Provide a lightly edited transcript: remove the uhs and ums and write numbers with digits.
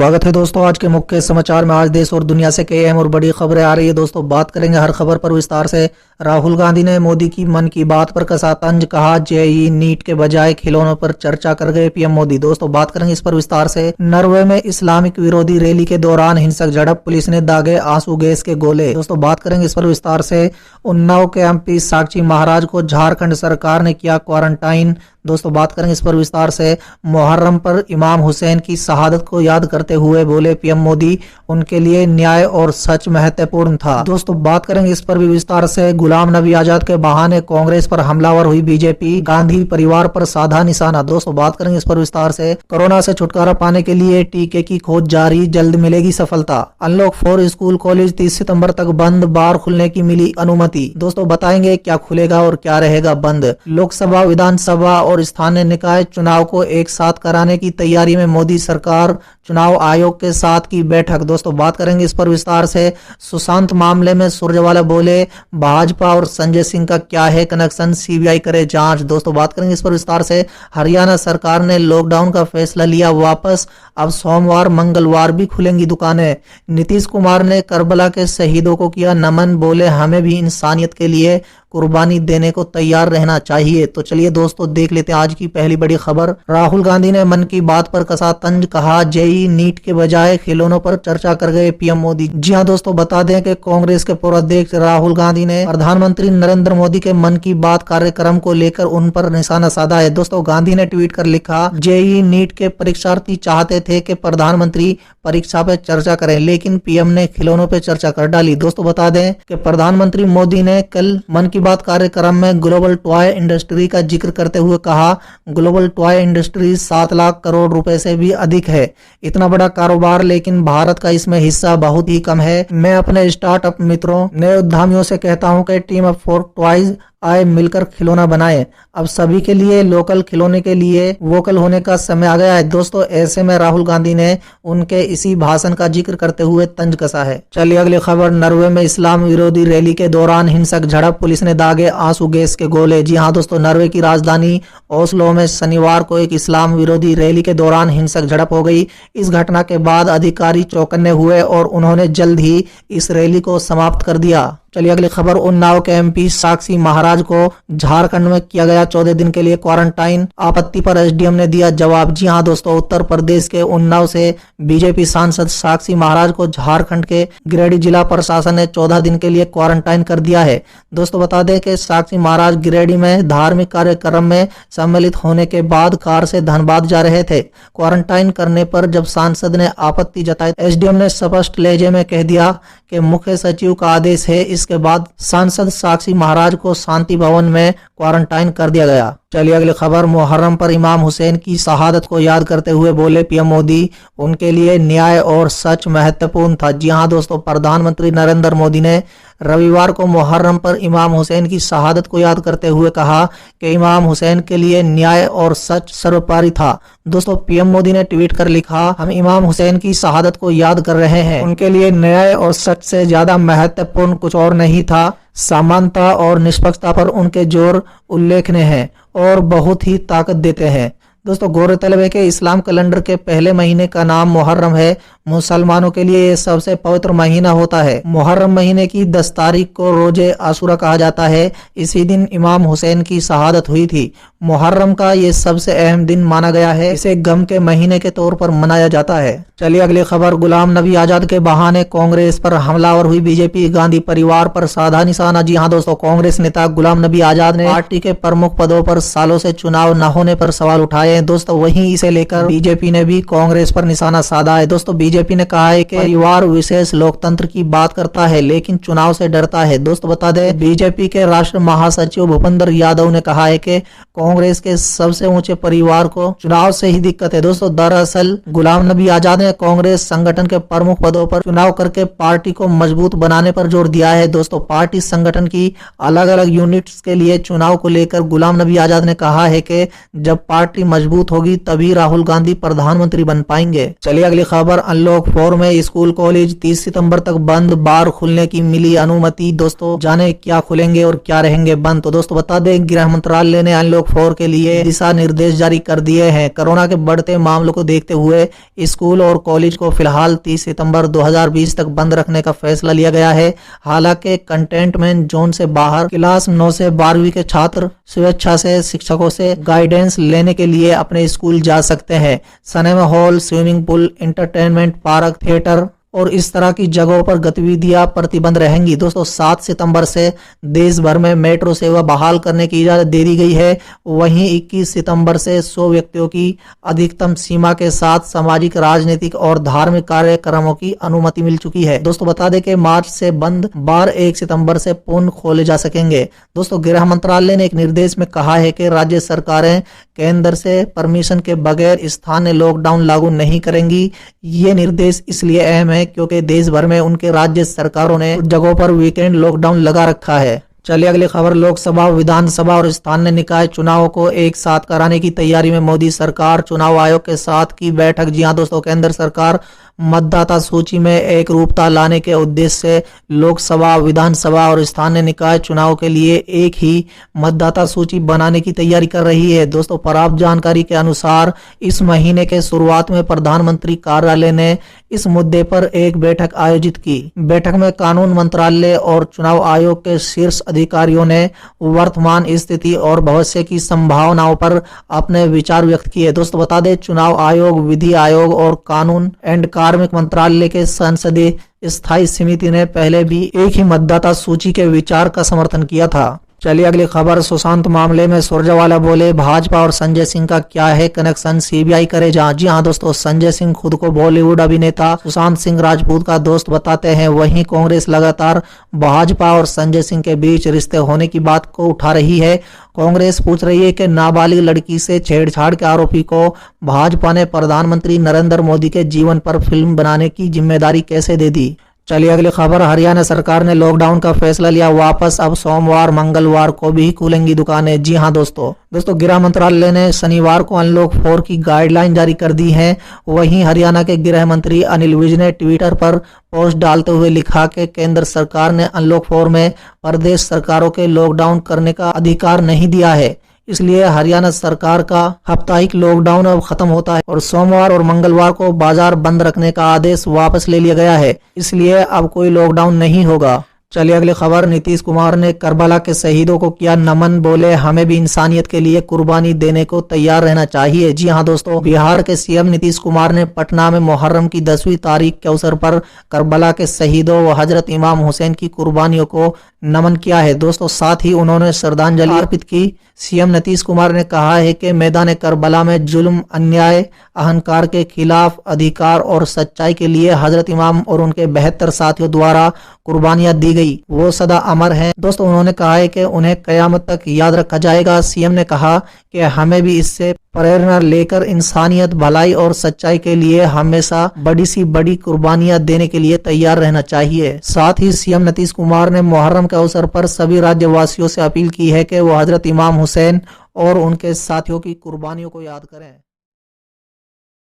स्वागत है दोस्तों आज के मुख्य समाचार में। आज देश और दुनिया से कई अहम और बड़ी खबरें आ रही है दोस्तों, बात करेंगे हर खबर पर विस्तार से। राहुल गांधी ने मोदी की मन की बात पर कसा तंज, कहा जेईई नीट के बजाय खिलौनों पर चर्चा कर गए पीएम मोदी। दोस्तों बात करेंगे इस पर विस्तार से। नॉर्वे में इस्लामिक विरोधी रैली के दौरान हिंसक झड़प, पुलिस ने दागे आंसू गैस के गोले। दोस्तों बात करेंगे इस पर विस्तार से। उन्नाव के एमपी साक्षी महाराज को झारखंड सरकार ने किया क्वारंटाइन। दोस्तों बात करेंगे इस पर विस्तार से। मुहर्रम पर इमाम हुसैन की शहादत को याद करते हुए बोले पीएम मोदी, उनके लिए न्याय और सच महत्वपूर्ण था। दोस्तों बात करेंगे इस पर भी विस्तार से। गुलाम नबी आजाद के बहाने कांग्रेस पर हमलावर हुई बीजेपी, गांधी परिवार पर साधा निशाना। दोस्तों बात करेंगे इस पर विस्तार से। कोरोना से छुटकारा पाने के लिए टीके की खोज जारी, जल्द मिलेगी सफलता। अनलॉक 4 स्कूल कॉलेज 30 सितंबर तक बंद, बार खुलने की मिली अनुमति। दोस्तों बताएंगे क्या खुलेगा और क्या रहेगा बंद। लोकसभा, विधानसभा और स्थानीय निकाय चुनाव को एक साथ कराने की तैयारी में मोदी सरकार, चुनाव आयोग के साथ की बैठक। दोस्तों बात करेंगे इस पर विस्तार से। सुशांत मामले में सुरजेवाला बोले, भाजपा और संजय सिंह का क्या है कनेक्शन, सीबीआई करे जांच। दोस्तों बात करेंगे इस पर विस्तार से। हरियाणा सरकार ने लॉकडाउन का फैसला लिया वापस, अब सोमवार मंगलवार भी खुलेंगी दुकानें। नीतीश कुमार ने करबला के शहीदों को किया नमन, बोले हमें भी इंसानियत के लिए कुर्बानी देने को तैयार रहना चाहिए। तो चलिए दोस्तों देख लेते हैं आज की पहली बड़ी खबर। राहुल गांधी ने मन की बात पर कसा तंज, कहा जेईई नीट के बजाय खिलौनों पर चर्चा कर गए पीएम मोदी। जी हां दोस्तों, बता दें कि कांग्रेस के पूर्व अध्यक्ष राहुल गांधी ने प्रधानमंत्री नरेंद्र मोदी के मन की बात कार्यक्रम को लेकर उन पर निशाना साधा है। दोस्तों गांधी ने ट्वीट कर लिखा, जेईई नीट के परीक्षार्थी चाहते थे कि प्रधानमंत्री परीक्षा पे चर्चा करें, लेकिन पीएम ने खिलौनों पे चर्चा कर डाली। दोस्तों बता दें कि प्रधानमंत्री मोदी ने कल मन की बात कार्यक्रम में ग्लोबल टॉय इंडस्ट्री का जिक्र करते हुए कहा, global toy industry 7 lakh crore रुपए से भी अधिक है। इतना बड़ा कारोबार, लेकिन भारत का इसमें हिस्सा बहुत ही कम है। मैं अपने स्टार्टअप मित्रों, नए उद्यमियों से कहता हूं कि टीम अप फॉर टॉयज आए, मिलकर खिलौना बनाए। अब सभी के लिए लोकल खिलौने के लिए वोकल होने का समय आ गया है। दोस्तों ऐसे में राहुल गांधी ने उनके इसी भाषण का जिक्र करते हुए तंज कसा है। चलिए अगली खबर। नॉर्वे में इस्लाम विरोधी रैली के दौरान हिंसक झड़प, पुलिस ने दागे आंसू गैस के गोले। जी हां दोस्तों, नॉर्वे की राजधानी ओस्लो में शनिवार को एक इस्लाम विरोधी रैली के दौरान हिंसक झड़प हो गई। इस घटना के बाद अधिकारी चौकन्ने हुए और उन्होंने जल्द ही इस रैली को समाप्त कर दिया। चलिए अगली खबर। उन्नाव के एमपी साक्षी महाराज को झारखंड में किया गया 14 दिन के लिए क्वारंटाइन, आपत्ति पर एसडीएम ने दिया जवाब। जी हां दोस्तों, उत्तर प्रदेश के उन्नाव से बीजेपी सांसद साक्षी महाराज को झारखंड के गिरिडीह जिला प्रशासन ने 14 दिन के लिए क्वारंटाइन कर दिया है। दोस्तों बता दें कि साक्षी महाराज गिरिडीह में धार्मिक कार्यक्रम में सम्मिलित होने के बाद कार से धनबाद जा रहे थे। क्वारंटाइन करने पर जब सांसद ने आपत्ति जताई, एसडीएम ने स्पष्ट लहजे में कह दिया कि मुख्य सचिव का आदेश है। इसके बाद सांसद साक्षी महाराज को शांति भवन में क्वारंटाइन कर दिया गया। चलिए अगली खबर। मुहर्रम पर इमाम हुसैन की शहादत को याद करते हुए बोले पीएम मोदी, उनके लिए न्याय और सच महत्वपूर्ण था। जी हां दोस्तों, प्रधानमंत्री नरेंद्र मोदी ने रविवार को मुहर्रम पर इमाम हुसैन की शहादत को याद करते हुए कहा कि इमाम हुसैन के लिए न्याय और सच सर्वोपरि था। दोस्तों पीएम मोदी ने ट्वीट कर लिखा, हम इमाम हुसैन की शहादत को याद कर रहे हैं, उनके लिए न्याय और सच से ज्यादा महत्वपूर्ण कुछ और नहीं था। समानता और निष्पक्षता पर उनके जोर उल्लेखनीय है और बहुत ही ताकत देते हैं। दोस्तों गौरतलब है कि इस्लाम कैलेंडर के पहले महीने का नाम मुहर्रम है। मुसलमानों के लिए ये सबसे पवित्र महीना होता है। मुहर्रम महीने की 10 तारीख को रोजे आशुरा कहा जाता है। इसी दिन इमाम हुसैन की शहादत हुई थी। मुहर्रम का ये सबसे अहम दिन माना गया है। इसे गम के महीने के तौर पर मनाया जाता है। चलिए अगली खबर। गुलाम नबी आजाद के बहाने कांग्रेस पर हमलावर हुई बीजेपी, गांधी परिवार पर साधा निशाना। जी हाँ दोस्तों, कांग्रेस नेता गुलाम नबी आजाद ने पार्टी के प्रमुख पदों पर सालों से चुनाव न होने पर सवाल उठाए हैं। दोस्तों वहीं इसे लेकर बीजेपी ने भी कांग्रेस पर निशाना साधा है। दोस्तों बीजेपी ने कहा है कि परिवार विशेष लोकतंत्र की बात करता है लेकिन चुनाव से डरता है। दोस्तों बता दें, बीजेपी के राष्ट्रीय महासचिव भूपेंद्र यादव ने कहा है कि कांग्रेस के सबसे ऊंचे परिवार को चुनाव से ही दिक्कत है। दोस्तों दरअसल गुलाम नबी आजाद ने कांग्रेस संगठन के प्रमुख पदों पर चुनाव करके पार्टी को मजबूत बनाने पर जोर दिया है। दोस्तों पार्टी संगठन की अलग अलग यूनिट्स के लिए चुनाव को लेकर गुलाम नबी आजाद ने कहा है कि जब पार्टी मजबूत होगी तभी राहुल गांधी प्रधानमंत्री बन पाएंगे। चलिए अगली खबर। अनलॉक 4 में स्कूल कॉलेज 30 सितंबर तक बंद, बार खुलने की मिली अनुमति। दोस्तों जाने क्या खुलेंगे और क्या रहेंगे बंद। तो दोस्तों बता दें, गृह मंत्रालय ने अनलॉक 4 के लिए दिशा निर्देश जारी कर दिए हैं। कोरोना के बढ़ते मामलों को देखते हुए स्कूल और कॉलेज को फिलहाल 30 सितंबर 2020 तक बंद रखने का फैसला लिया गया है। हालांकि कंटेनमेंट जोन से बाहर क्लास 9 से 12वीं के छात्र स्वेच्छा से शिक्षकों से गाइडेंस लेने के लिए अपने स्कूल जा सकते हैं। Cinema hall, swimming pool, entertainment park, theatre और इस तरह की जगहों पर गतिविधियां प्रतिबंध रहेंगी। दोस्तों 7 सितंबर से देश भर में मेट्रो सेवा बहाल करने की इजाजत दे दी गई है। वहीं 21 सितंबर से 100 व्यक्तियों की अधिकतम सीमा के साथ सामाजिक, राजनीतिक और धार्मिक कार्यक्रमों की अनुमति मिल चुकी है। दोस्तों बता दें कि मार्च से बंद बार 1 सितंबर से पुनः खोले जा सकेंगे। दोस्तों गृह मंत्रालय ने एक निर्देश में कहा है कि राज्य सरकारें केंद्र से परमिशन के बगैर स्थानीय लॉकडाउन लागू नहीं करेंगी। ये निर्देश इसलिए अहम है क्योंकि देश भर में उनके राज्य सरकारों ने जगहों पर वीकेंड लॉकडाउन लगा रखा है। चलिए अगली खबर, लोकसभा, विधानसभा और स्थानीय निकाय चुनाव को एक साथ कराने की तैयारी में मोदी सरकार। चुनाव आयोग के साथ की बैठक। जी हां दोस्तों, केंद्र सरकार मतदाता सूची में एक रूपता लाने के उद्देश्य से लोकसभा, विधानसभा और स्थानीय निकाय चुनाव के लिए एक ही मतदाता सूची बनाने की तैयारी कर रही है। दोस्तों प्राप्त जानकारी के अनुसार इस महीने के शुरुआत में प्रधानमंत्री कार्यालय ने इस मुद्दे पर एक बैठक आयोजित की। बैठक में कानून मंत्रालय और चुनाव आयोग के शीर्ष अधिकारियों ने वर्तमान स्थिति और भविष्य की संभावनाओं पर अपने विचार व्यक्त किए। दोस्तों बता दें, चुनाव आयोग, विधि आयोग और कानून एंड कार्मिक मंत्रालय के संसदीय स्थायी समिति ने पहले भी एक ही मतदाता सूची के विचार का समर्थन किया था। चलिए अगली खबर, सुशांत मामले में सुरजेवाला बोले भाजपा और संजय सिंह का क्या है कनेक्शन, सीबीआई करे जांच। जी हां दोस्तों, संजय सिंह खुद को बॉलीवुड अभिनेता सुशांत सिंह राजपूत का दोस्त बताते हैं। वहीं कांग्रेस लगातार भाजपा और संजय सिंह के बीच रिश्ते होने की बात को उठा रही है। कांग्रेस पूछ रही है कि नाबालिग लड़की से छेड़छाड़ के आरोपी को भाजपा ने प्रधानमंत्री नरेंद्र मोदी के जीवन पर फिल्म बनाने की जिम्मेदारी कैसे दे दी। चलिए अगली खबर, हरियाणा सरकार ने लॉकडाउन का फैसला लिया वापस। अब सोमवार, मंगलवार को भी खुलेंगी दुकानें। जी हां दोस्तों गृह मंत्रालय ने शनिवार को अनलॉक 4 की गाइडलाइन जारी कर दी है। वहीं हरियाणा के गृह मंत्री अनिल विज ने ट्विटर पर पोस्ट डालते हुए लिखा कि केंद्र सरकार ने अनलॉक 4 में प्रदेश सरकारों के लॉकडाउन करने का अधिकार नहीं दिया है, इसलिए हरियाणा सरकार का साप्ताहिक लॉकडाउन अब खत्म होता है और सोमवार और मंगलवार को बाजार बंद रखने का आदेश वापस ले लिया गया है। इसलिए अब कोई लॉकडाउन नहीं होगा। चलिए अगली खबर, नीतीश कुमार ने करबला के शहीदों को किया नमन। बोले हमें भी इंसानियत के लिए कुर्बानी देने को तैयार रहना चाहिए। जी हां दोस्तों, बिहार के सीएम नीतीश कुमार ने पटना में मुहर्रम की 10वीं तारीख के अवसर पर करबला के शहीदों व हजरत इमाम हुसैन की कुर्बानियों को नमन किया है। दोस्तों साथ ही उन्होंने श्रद्धांजलि अर्पित की। सीएम नीतीश कुमार ने कहा है कि मैदान करबला में जुल्म, अन्याय, अहंकार के खिलाफ अधिकार और सच्चाई के लिए हजरत इमाम और उनके 72 साथियों द्वारा कुर्बानियां दी गई, वो सदा अमर हैं। दोस्तों उन्होंने कहा है कि उन्हें कयामत तक याद रखा जाएगा। सीएम ने कहा कि हमें भी इससे प्रेरणा लेकर इंसानियत, भलाई और सच्चाई के लिए हमेशा बड़ी सी बड़ी कुर्बानियां देने के लिए तैयार रहना चाहिए। साथ ही सीएम नीतीश कुमार ने मुहर्रम के अवसर पर सभी राज्यवासियों से अपील की है कि वो हजरत इमाम हुसैन और उनके साथियों की कुर्बानियों को याद करें।